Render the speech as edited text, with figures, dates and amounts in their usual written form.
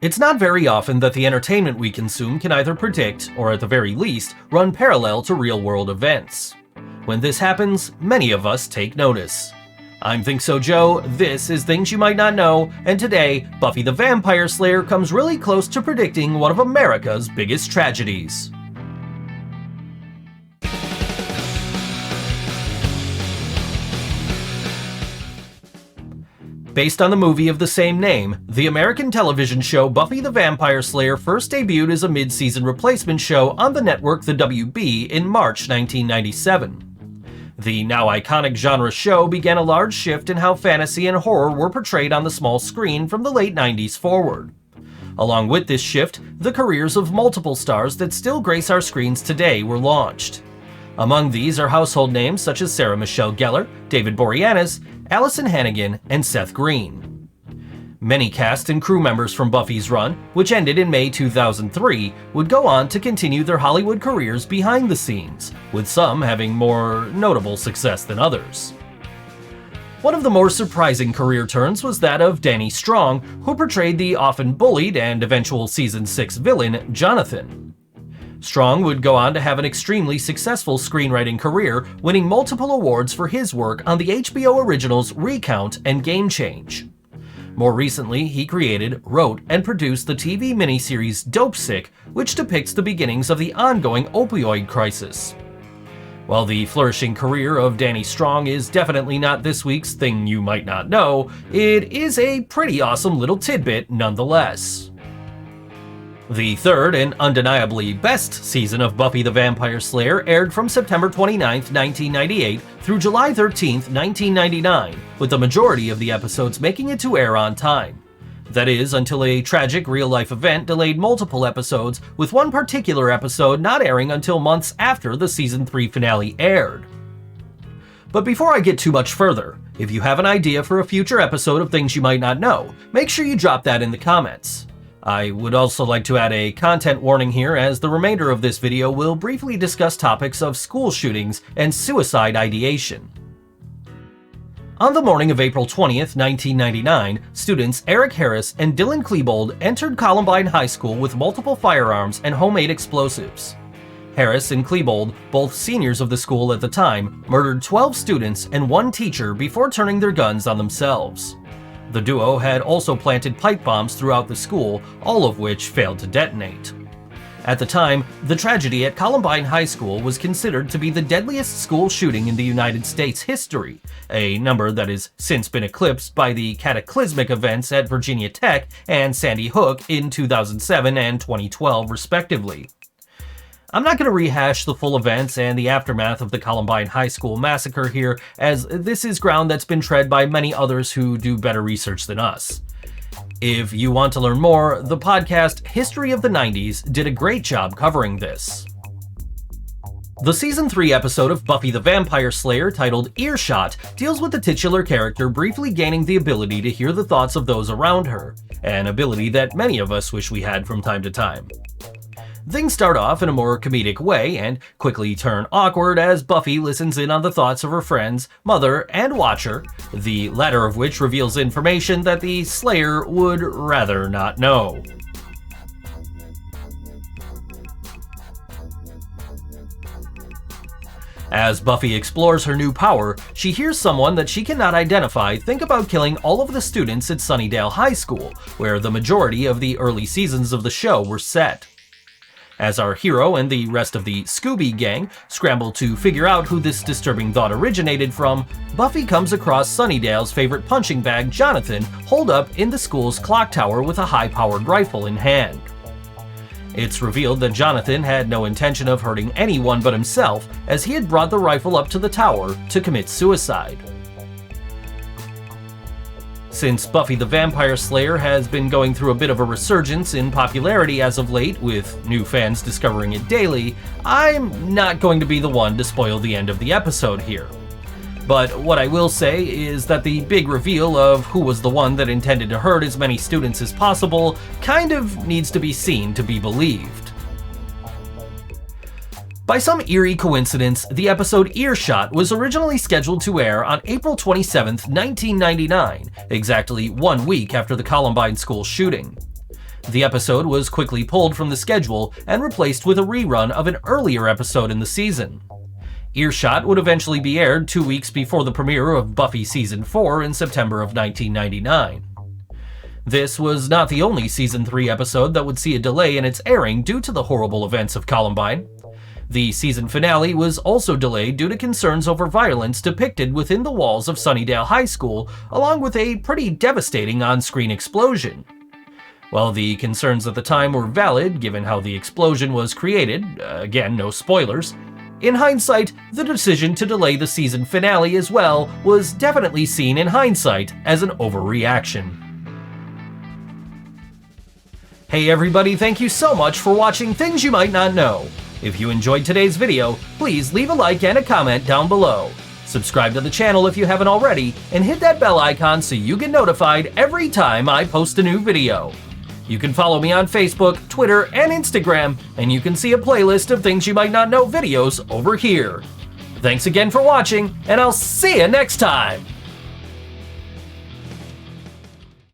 It's not very often that the entertainment we consume can either predict, or at the very least, run parallel to real-world events. When this happens, many of us take notice. I'm Think So Joe, this is Things You Might Not Know, and today, Buffy the Vampire Slayer comes really close to predicting one of America's biggest tragedies. Based on the movie of the same name, the American television show Buffy the Vampire Slayer first debuted as a mid-season replacement show on the network The WB in March 1997. The now iconic genre show began a large shift in how fantasy and horror were portrayed on the small screen from the late 90s forward. Along with this shift, the careers of multiple stars that still grace our screens today were launched. Among these are household names such as Sarah Michelle Gellar, David Boreanaz, Allison Hannigan, and Seth Green. Many cast and crew members from Buffy's run, which ended in May 2003, would go on to continue their Hollywood careers behind the scenes, with some having more notable success than others. One of the more surprising career turns was that of Danny Strong, who portrayed the often bullied and eventual Season 6 villain, Jonathan. Strong would go on to have an extremely successful screenwriting career, winning multiple awards for his work on the HBO originals Recount and Game Change. More recently, he created, wrote, and produced the TV miniseries Dopesick, which depicts the beginnings of the ongoing opioid crisis. While the flourishing career of Danny Strong is definitely not this week's Thing You Might Not Know, it is a pretty awesome little tidbit nonetheless. The third and undeniably best season of Buffy the Vampire Slayer aired from September 29, 1998 through July 13, 1999, with the majority of the episodes making it to air on time. That is, until a tragic real-life event delayed multiple episodes, with one particular episode not airing until months after the Season 3 finale aired. But before I get too much further, if you have an idea for a future episode of Things You Might Not Know, make sure you drop that in the comments. I would also like to add a content warning here, as the remainder of this video will briefly discuss topics of school shootings and suicide ideation. On the morning of April 20th, 1999, students Eric Harris and Dylan Klebold entered Columbine High School with multiple firearms and homemade explosives. Harris and Klebold, both seniors of the school at the time, murdered 12 students and one teacher before turning their guns on themselves. The duo had also planted pipe bombs throughout the school, all of which failed to detonate. At the time, the tragedy at Columbine High School was considered to be the deadliest school shooting in the United States history, a number that has since been eclipsed by the cataclysmic events at Virginia Tech and Sandy Hook in 2007 and 2012 respectively. I'm not going to rehash the full events and the aftermath of the Columbine High School massacre here, as this is ground that's been tread by many others who do better research than us. If you want to learn more, the podcast History of the 90s did a great job covering this. The Season 3 episode of Buffy the Vampire Slayer, titled Earshot, deals with the titular character briefly gaining the ability to hear the thoughts of those around her, an ability that many of us wish we had from time to time. Things start off in a more comedic way and quickly turn awkward as Buffy listens in on the thoughts of her friends, Mother, and Watcher, the latter of which reveals information that the Slayer would rather not know. As Buffy explores her new power, she hears someone that she cannot identify think about killing all of the students at Sunnydale High School, where the majority of the early seasons of the show were set. As our hero and the rest of the Scooby Gang scramble to figure out who this disturbing thought originated from, Buffy comes across Sunnydale's favorite punching bag, Jonathan, holed up in the school's clock tower with a high-powered rifle in hand. It's revealed that Jonathan had no intention of hurting anyone but himself, as he had brought the rifle up to the tower to commit suicide. Since Buffy the Vampire Slayer has been going through a bit of a resurgence in popularity as of late, with new fans discovering it daily, I'm not going to be the one to spoil the end of the episode here. But what I will say is that the big reveal of who was the one that intended to hurt as many students as possible kind of needs to be seen to be believed. By some eerie coincidence, the episode Earshot was originally scheduled to air on April 27, 1999, exactly 1 week after the Columbine school shooting. The episode was quickly pulled from the schedule and replaced with a rerun of an earlier episode in the season. Earshot would eventually be aired 2 weeks before the premiere of Buffy Season 4 in September of 1999. This was not the only Season 3 episode that would see a delay in its airing due to the horrible events of Columbine. The season finale was also delayed due to concerns over violence depicted within the walls of Sunnydale High School, along with a pretty devastating on-screen explosion. While the concerns at the time were valid, given how the explosion was created, again, no spoilers, in hindsight, the decision to delay the season finale as well was definitely seen in hindsight as an overreaction. Hey everybody, thank you so much for watching Things You Might Not Know. If you enjoyed today's video, please leave a like and a comment down below. Subscribe to the channel if you haven't already, and hit that bell icon so you get notified every time I post a new video. You can follow me on Facebook, Twitter, and Instagram, and you can see a playlist of Things You Might Not Know videos over here. Thanks again for watching, and I'll see you next time!